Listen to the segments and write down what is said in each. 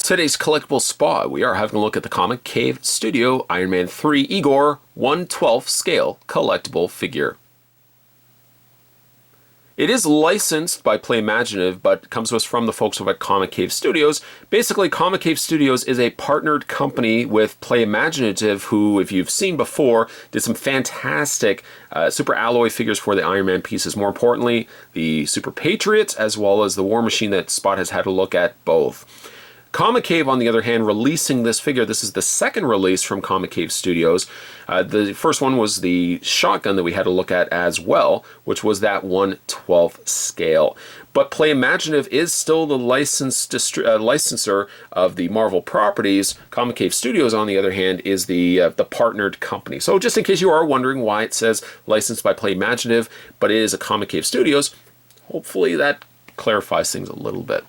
Today's collectible spot, we are having a look at the Comicave Studio Iron Man 3 Igor 1/12 scale collectible figure. It is licensed by Playimaginative, but comes to us from the folks over at Comicave Studios. Basically, Comicave Studios is a partnered company with Playimaginative, who, if you've seen before, did some fantastic Super Alloy figures for the Iron Man pieces. More importantly, the Super Patriot, as well as the War Machine that Spot has had a look at both. Comicave, on the other hand, releasing this figure. This is the second release from Comicave Studios. The first one was the shotgun that we had a look at as well, which was that 1/12 scale. But Playimaginative is still the licensor of the Marvel properties. Comicave Studios, on the other hand, is the partnered company. So just in case you are wondering why it says licensed by Playimaginative, but it is a Comicave Studios, hopefully that clarifies things a little bit.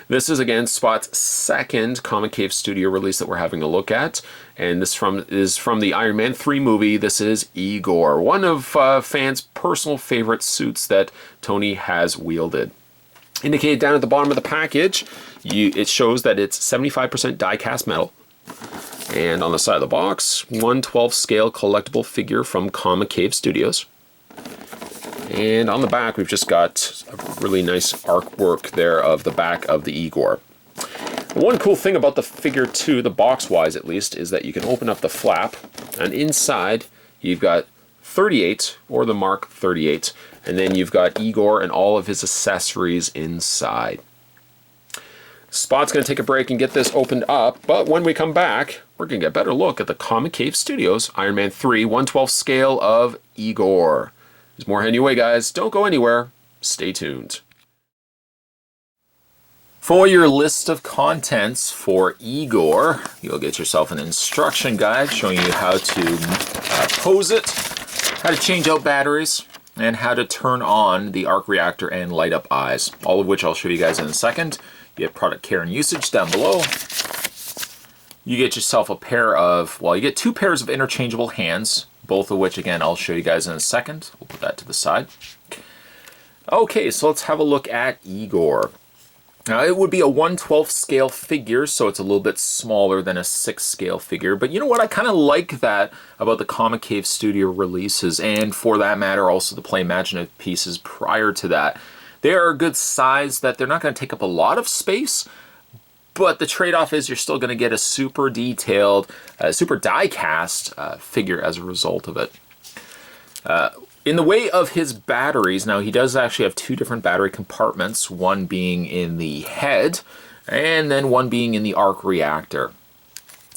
This is, again, Spot's second Comicave Studio release that we're having a look at, and this is from the Iron Man 3 movie. This is Igor, one of fans' personal favorite suits that Tony has wielded. Indicated down at the bottom of the package, it shows that it's 75% die-cast metal. And on the side of the box, 1/12 scale collectible figure from Comicave Studios. And on the back, we've just got a really nice artwork there of the back of the Igor. One cool thing about the figure too, the box-wise at least, is that you can open up the flap, and inside you've got 38, or the Mark 38, and then you've got Igor and all of his accessories inside. Spot's going to take a break and get this opened up, but when we come back, we're going to get a better look at the Comicave Studios Iron Man 3 1/12 scale of Igor. There's more heading your way, guys. Don't go anywhere. Stay tuned. For your list of contents for Igor, you'll get yourself an instruction guide showing you how to pose it, how to change out batteries, and how to turn on the arc reactor and light up eyes, all of which I'll show you guys in a second. You get product care and usage down below. You get yourself a pair of, well, you get two pairs of interchangeable hands, both of which, again, I'll show you guys in a second. We'll put that to the side. Okay, so let's have a look at Igor. Now, it would be a 1/12 scale figure, so it's a little bit smaller than a 6 scale figure. But you know what? I kind of like that about the Comicave Studio releases, and for that matter, also the Playimaginative pieces prior to that. They are a good size that they're not going to take up a lot of space, but the trade-off is you're still going to get a super detailed, super die-cast figure as a result of it. In the way of his batteries, now he does actually have two different battery compartments, one being in the head, and then one being in the arc reactor.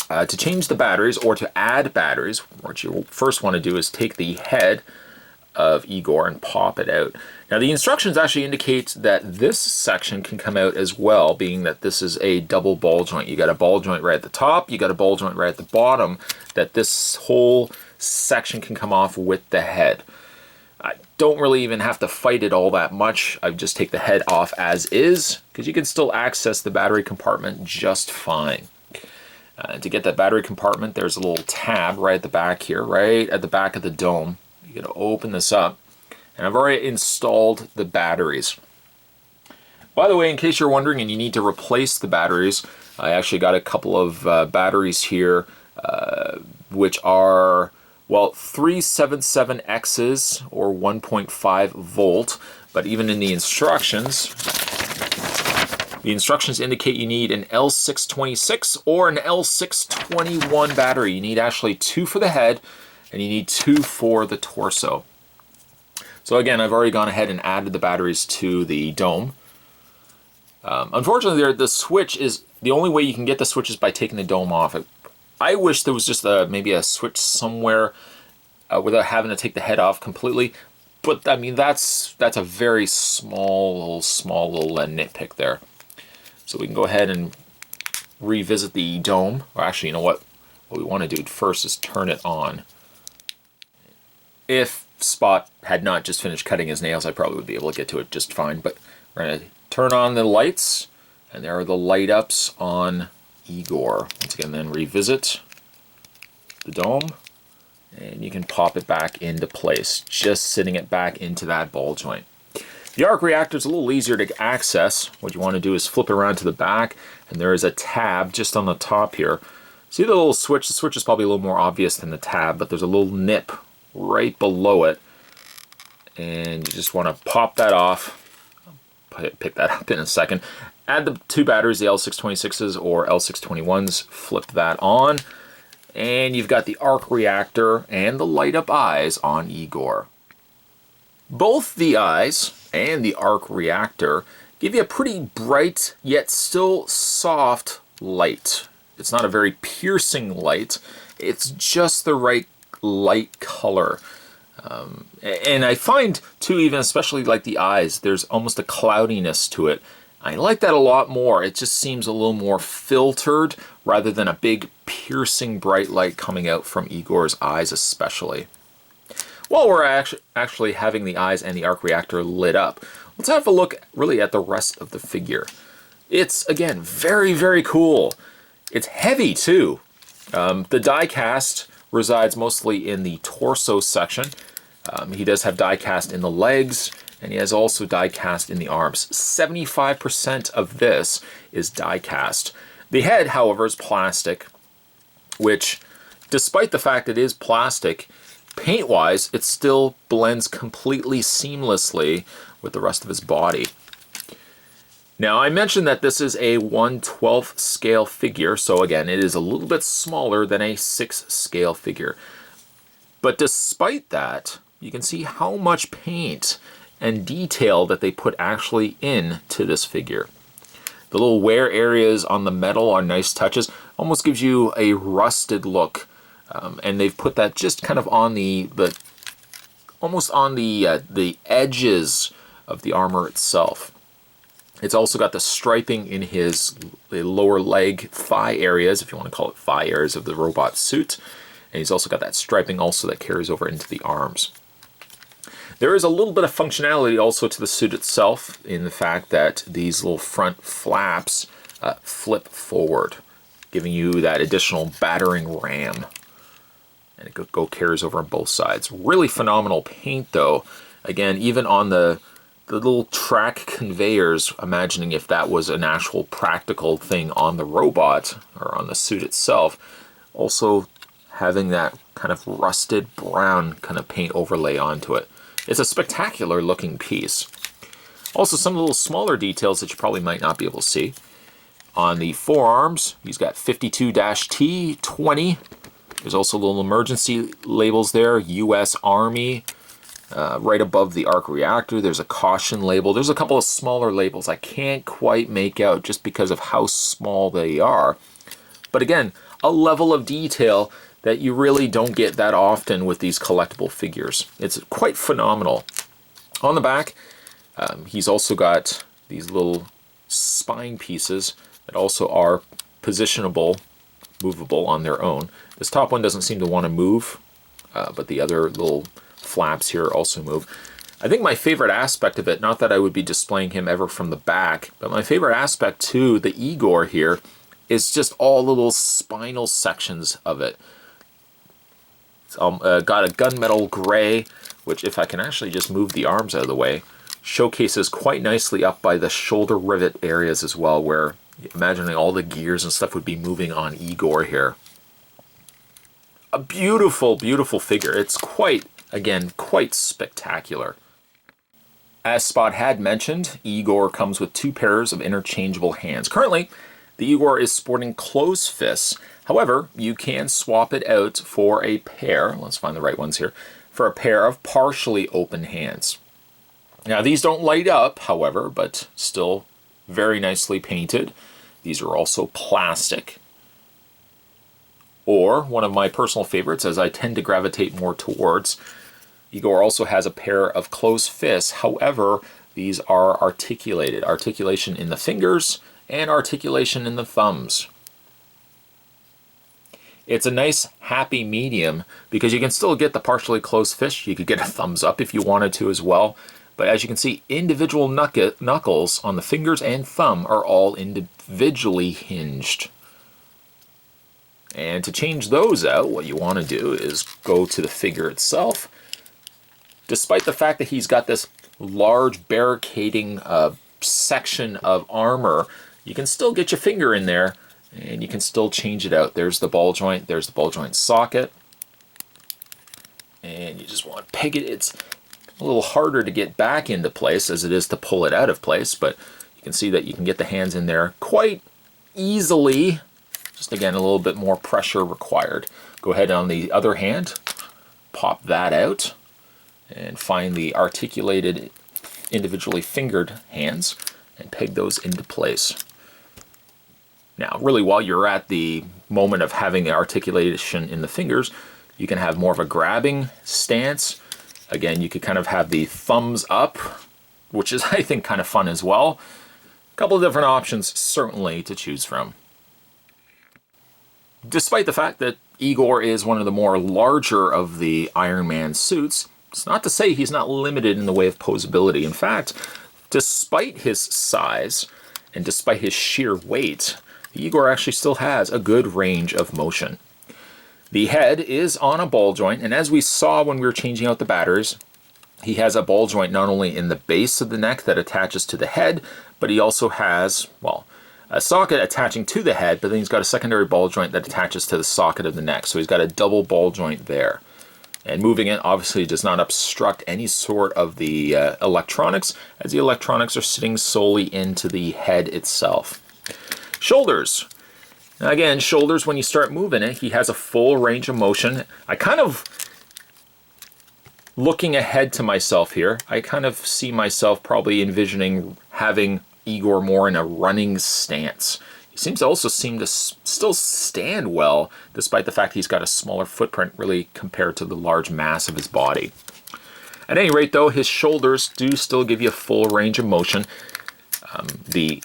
To change the batteries, or to add batteries, what you first want to do is take the head of Igor and pop it out. Now the instructions actually indicate that this section can come out as well, being that this is a double ball joint. You got a ball joint right at the top, you got a ball joint right at the bottom, that this whole section can come off with the head. I don't really even have to fight it all that much. I just take the head off as is, because you can still access the battery compartment just fine. To get that battery compartment, there's a little tab right at the back here, right at the back of the dome. You're going to open this up, and I've already installed the batteries. By the way, in case you're wondering and you need to replace the batteries, I actually got a couple of batteries here, which are, well, 377Xs, or 1.5 volt, but even in the instructions indicate you need an L626 or an L621 battery. You need actually two for the head, and you need two for the torso. So again, I've already gone ahead and added the batteries to the dome. Unfortunately, the switch is, the only way you can get the switch is by taking the dome off. I wish there was just maybe a switch somewhere without having to take the head off completely. But I mean, that's a very small little nitpick there. So we can go ahead and revisit the dome. Or actually, you know what? What we want to do first is turn it on. If Spot had not just finished cutting his nails, I probably would be able to get to it just fine. But we're going to turn on the lights, and there are the light ups on Igor. Once again, then revisit the dome, and you can pop it back into place, just sitting it back into that ball joint. The arc reactor is a little easier to access. What you want to do is flip it around to the back, and there is a tab just on the top here. See the little switch? The switch is probably a little more obvious than the tab, but there's a little nip right below it. And you just want to pop that off. Pick that up in a second. Add the 2 batteries, the L626s or L621s. Flip that on. And you've got the arc reactor and the light up eyes on Igor. Both the eyes and the arc reactor give you a pretty bright yet still soft light. It's not a very piercing light. It's just the right light color. And I find too, even especially like the eyes, there's almost a cloudiness to it. I like that a lot more. It just seems a little more filtered rather than a big piercing bright light coming out from Igor's eyes especially. While we're actually having the eyes and the arc reactor lit up, let's have a look really at the rest of the figure. It's, again, very, very cool. It's heavy too. The die cast resides mostly in the torso section. He does have die cast in the legs, and he has also die cast in the arms. 75% of this is die cast. The head, however, is plastic, which, despite the fact it is plastic, paint-wise, it still blends completely seamlessly with the rest of his body. Now, I mentioned that this is a 1/12 scale figure, so again, it is a little bit smaller than a 6 scale figure. But despite that, you can see how much paint and detail that they put actually into this figure. The little wear areas on the metal are nice touches, almost gives you a rusted look. And they've put that just kind of on almost on the edges of the armor itself. It's also got the striping in the lower leg thigh areas, if you want to call it thigh areas of the robot suit. And he's also got that striping also that carries over into the arms. There is a little bit of functionality also to the suit itself in the fact that these little front flaps flip forward, giving you that additional battering ram. And it carries over on both sides. Really phenomenal paint though. Again, even on the little track conveyors, imagining if that was an actual practical thing on the robot or on the suit itself, also having that kind of rusted brown kind of paint overlay onto it. It's a spectacular looking piece. Also some little smaller details that you probably might not be able to see. On the forearms, he's got 52-T 20. There's also little emergency labels there, U.S. Army. Right above the arc reactor, there's a caution label. There's a couple of smaller labels I can't quite make out just because of how small they are. But again, a level of detail that you really don't get that often with these collectible figures. It's quite phenomenal. On the back, he's also got these little spine pieces that also are positionable, movable on their own. This top one doesn't seem to want to move, but the other little flaps here also move. I think my favorite aspect of it, not that I would be displaying him ever from the back, but my favorite aspect to the Igor here is just all the little spinal sections of it. It's got a gunmetal gray, which if I can actually just move the arms out of the way, showcases quite nicely up by the shoulder rivet areas as well, where imagining all the gears and stuff would be moving on Igor here. A beautiful, beautiful figure. It's quite, again, quite spectacular. As Spot had mentioned, Igor comes with 2 pairs of interchangeable hands. Currently, the Igor is sporting closed fists. However, you can swap it out for a pair, let's find the right ones here, for a pair of partially open hands. Now, these don't light up, however, but still very nicely painted. These are also plastic. Or, one of my personal favorites, as I tend to gravitate more towards, Igor also has a pair of closed fists. However, these are articulated. Articulation in the fingers and articulation in the thumbs. It's a nice, happy medium because you can still get the partially closed fist. You could get a thumbs up if you wanted to as well. But as you can see, individual knuckles on the fingers and thumb are all individually hinged. And to change those out, what you want to do is go to the figure itself. Despite the fact that he's got this large barricading section of armor, you can still get your finger in there and you can still change it out. There's the ball joint, there's the ball joint socket. And you just want to peg it. It's a little harder to get back into place as it is to pull it out of place, but you can see that you can get the hands in there quite easily. Just again, a little bit more pressure required. Go ahead on the other hand, pop that out, and find the articulated, individually fingered hands and peg those into place. Now, really, while you're at the moment of having the articulation in the fingers, you can have more of a grabbing stance. Again, you could kind of have the thumbs up, which is, I think, kind of fun as well. A couple of different options, certainly, to choose from. Despite the fact that Igor is one of the more larger of the Iron Man suits, it's not to say he's not limited in the way of posability. In fact, despite his size and despite his sheer weight, Igor actually still has a good range of motion. The head is on a ball joint, and as we saw when we were changing out the batteries, he has a ball joint not only in the base of the neck that attaches to the head, but he also has, well, a socket attaching to the head, but then he's got a secondary ball joint that attaches to the socket of the neck. So he's got a double ball joint there. And moving it obviously does not obstruct any sort of the electronics, as the electronics are sitting solely into the head itself. Shoulders. Now again, shoulders, when you start moving it, he has a full range of motion. I kind of, looking ahead to myself here, I kind of see myself probably envisioning having Igor more in a running stance. He seems to also still stand well, despite the fact he's got a smaller footprint really compared to the large mass of his body. At any rate though, his shoulders do still give you a full range of motion. The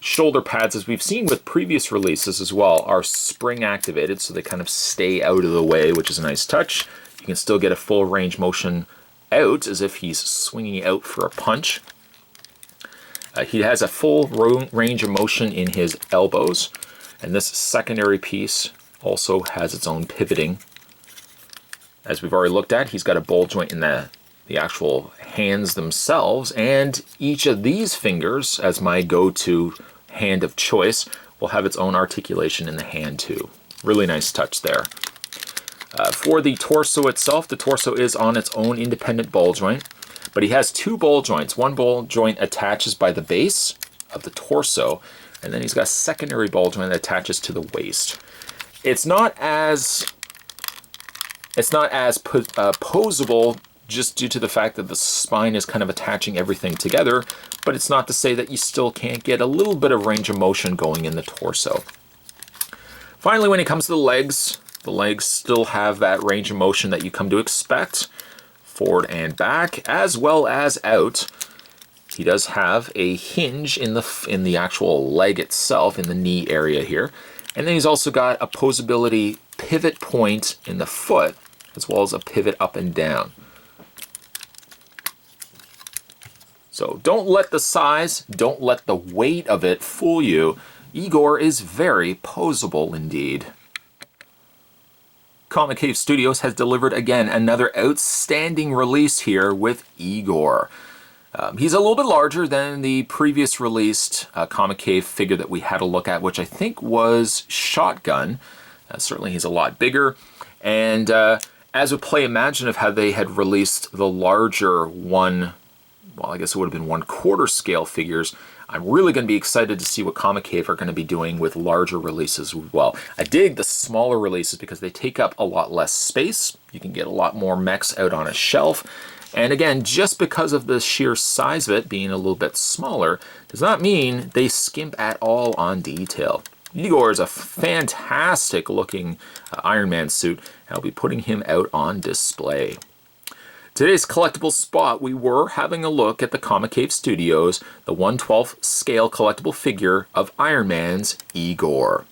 shoulder pads, as we've seen with previous releases as well, are spring activated, so they kind of stay out of the way, which is a nice touch. You can still get a full range motion out as if he's swinging out for a punch. He has a full range of motion in his elbows, and this secondary piece also has its own pivoting. As we've already looked at, he's got a ball joint in the actual hands themselves, and each of these fingers, as my go-to hand of choice, will have its own articulation in the hand too. Really nice touch there. For the torso itself, the torso is on its own independent ball joint, but he has two ball joints. One ball joint attaches by the base of the torso, and then he's got a secondary ball joint that attaches to the waist. It's not as posable just due to the fact that the spine is kind of attaching everything together, but it's not to say that you still can't get a little bit of range of motion going in the torso. Finally, when it comes to the legs still have that range of motion that you come to expect, forward and back, as well as out. He does have a hinge in the actual leg itself, in the knee area here. And then he's also got a posability pivot point in the foot, as well as a pivot up and down. So don't let the size, don't let the weight of it fool you. Igor is very posable indeed. Comicave Studios has delivered again another outstanding release here with Igor. He's a little bit larger than the previous released Comicave figure that we had a look at, which I think was Shotgun. Certainly he's a lot bigger. And as with Play Imaginative, how they had released the larger one, well, I guess it would have been 1/4 scale figures, I'm really going to be excited to see what Comicave are going to be doing with larger releases as well. I dig the smaller releases because they take up a lot less space. You can get a lot more mechs out on a shelf. And again, just because of the sheer size of it being a little bit smaller, does not mean they skimp at all on detail. Igor is a fantastic looking Iron Man suit, and I'll be putting him out on display. Today's collectible spot, we were having a look at the Comicave Studios, the 1/12 scale collectible figure of Iron Man's Igor.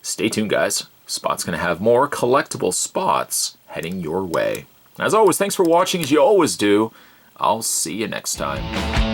Stay tuned, guys. Spot's going to have more collectible spots heading your way. As always, thanks for watching as you always do. I'll see you next time.